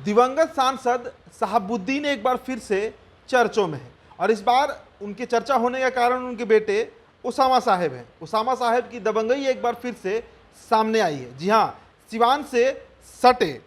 दिवंगत सांसद शहाबुद्दीन एक बार फिर से चर्चों में है और इस बार उनके चर्चा होने का कारण उनके बेटे उसामा साहेब हैं। उसामा साहेब की दबंगई एक बार फिर से सामने आई है। जी हाँ, सिवान से सटे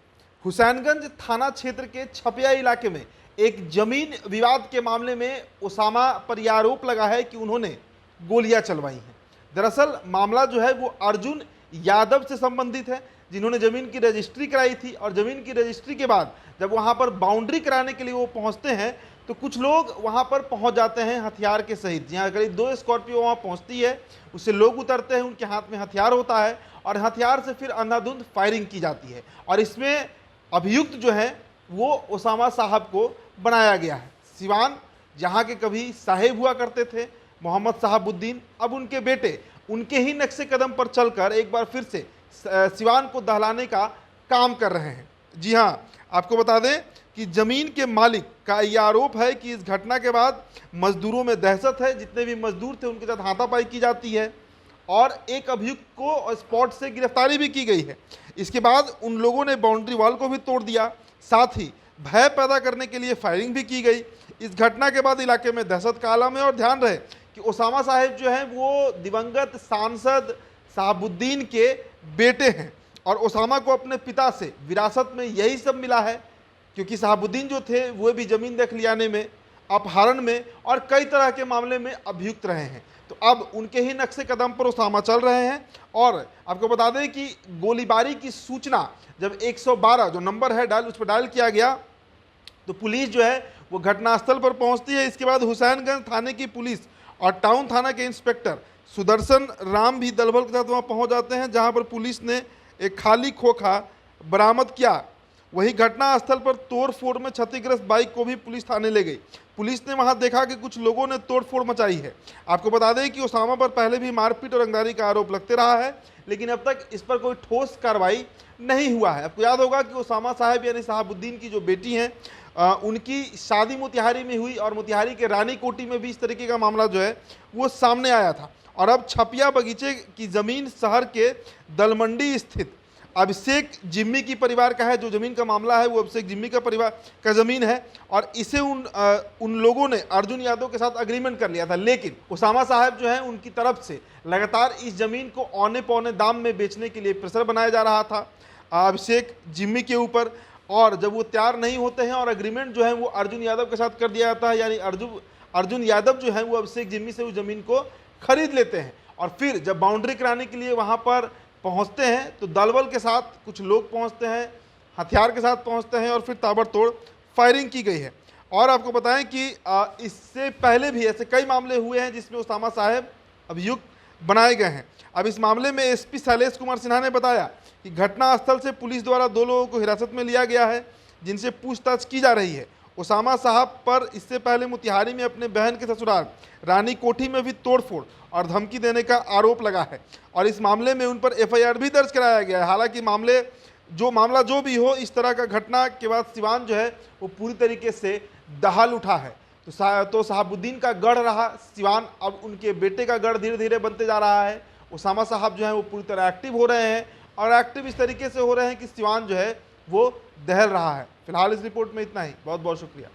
हुसैनगंज थाना क्षेत्र के छपिया इलाके में एक जमीन विवाद के मामले में उसामा पर यह आरोप लगा है कि उन्होंने गोलियां चलवाई हैं। दरअसल मामला जो है वो अर्जुन यादव से संबंधित है, जिन्होंने ज़मीन की रजिस्ट्री कराई थी और ज़मीन की रजिस्ट्री के बाद जब वहाँ पर बाउंड्री कराने के लिए वो पहुँचते हैं तो कुछ लोग वहाँ पर पहुँच जाते हैं हथियार के सहित। जी हाँ, करीब 2 स्कॉर्पियो वहाँ पहुँचती है, उससे लोग उतरते हैं, उनके हाथ में हथियार होता है और हथियार से फिर अंधाधुंध फायरिंग की जाती है और इसमें अभियुक्त जो है वो उसामा साहब को बनाया गया है। सिवान जहाँ के कभी साहेब हुआ करते थे मोहम्मद शहाबुद्दीन, अब उनके बेटे उनके ही नक्शे कदम पर चलकर एक बार फिर से सिवान को दहलाने का काम कर रहे हैं। जी हाँ, आपको बता दें कि ज़मीन के मालिक का यह आरोप है कि इस घटना के बाद मजदूरों में दहशत है। जितने भी मजदूर थे उनके साथ हाथापाई की जाती है और एक अभियुक्त को स्पॉट से गिरफ्तारी भी की गई है। इसके बाद उन लोगों ने बाउंड्री वॉल को भी तोड़ दिया, साथ ही भय पैदा करने के लिए फायरिंग भी की गई। इस घटना के बाद इलाके में दहशत का आलम है और ध्यान रहे कि उसामा साहेब जो हैं वो दिवंगत सांसद शहाबुद्दीन के बेटे हैं और उसामा को अपने पिता से विरासत में यही सब मिला है, क्योंकि शहाबुद्दीन जो थे वो भी ज़मीन दखल लियाने में, अपहरण में और कई तरह के मामले में अभियुक्त रहे हैं। तो अब उनके ही नक्शे कदम पर उसामा चल रहे हैं। और आपको बता दें कि गोलीबारी की सूचना जब 112 जो नंबर है डायल, उस पर डायल किया गया तो पुलिस जो है वो घटनास्थल पर पहुंचती है। इसके बाद हुसैनगंज थाने की पुलिस और टाउन थाना के इंस्पेक्टर सुदर्शन राम भी दलबल के साथ वहाँ पहुँच जाते हैं, जहाँ पर पुलिस ने एक खाली खोखा बरामद किया। वही घटनास्थल पर तोड़फोड़ में क्षतिग्रस्त बाइक को भी पुलिस थाने ले गई। पुलिस ने वहां देखा कि कुछ लोगों ने तोड़फोड़ मचाई है। आपको बता दें कि उसामा पर पहले भी मारपीट और रंगदारी का आरोप लगते रहा है, लेकिन अब तक इस पर कोई ठोस कार्रवाई नहीं हुआ है। आपको याद होगा कि उसामा साहब यानी शहाबुद्दीन की जो बेटी हैं उनकी शादी मोतिहारी में हुई और मोतिहारी के रानी कोठी में भी इस तरीके का मामला जो है वो सामने आया था। और अब छपिया बगीचे की ज़मीन शहर के दलमंडी स्थित अभिषेक जिम्मी की परिवार का है। जो ज़मीन का मामला है वो अभिषेक जिम्मी का परिवार का ज़मीन है और इसे उन लोगों ने अर्जुन यादव के साथ अग्रीमेंट कर लिया था, लेकिन उसामा साहब जो है उनकी तरफ से लगातार इस ज़मीन को औने पौने दाम में बेचने के लिए प्रेशर बनाया जा रहा था अभिषेक जिम्मी के ऊपर। और जब वो तैयार नहीं होते हैं और अग्रीमेंट जो है वो अर्जुन यादव के साथ कर दिया जाता है, यानी अर्जुन यादव जो है वो अभिषेक जिम्मी से उस ज़मीन को खरीद लेते हैं और फिर जब बाउंड्री कराने के लिए वहाँ पर पहुंचते हैं तो दलबल के साथ कुछ लोग पहुंचते हैं, हथियार के साथ पहुंचते हैं और फिर ताबड़तोड़ फायरिंग की गई है। और आपको बताएं कि इससे पहले भी ऐसे कई मामले हुए हैं जिसमें उसामा साहब अभियुक्त बनाए गए हैं। अब इस मामले में एसपी शैलेश कुमार सिन्हा ने बताया कि घटनास्थल से पुलिस द्वारा 2 लोगों को हिरासत में लिया गया है, जिनसे पूछताछ की जा रही है। उसामा साहब पर इससे पहले मोतिहारी में अपने बहन के ससुराल रानी कोठी में भी तोड़फोड़ और धमकी देने का आरोप लगा है और इस मामले में उन पर एफआईआर भी दर्ज कराया गया है। हालांकि मामला जो भी हो, इस तरह का घटना के बाद सिवान जो है वो पूरी तरीके से दहाल उठा है। तो शहाबुद्दीन का गढ़ रहा सिवान, अब उनके बेटे का गढ़ धीरे धीरे बनते जा रहा है। उसामा साहब जो है वो पूरी तरह एक्टिव हो रहे हैं और एक्टिव इस तरीके से हो रहे हैं कि सिवान जो है वो दहल रहा है। फिलहाल इस रिपोर्ट में इतना ही। बहुत बहुत शुक्रिया।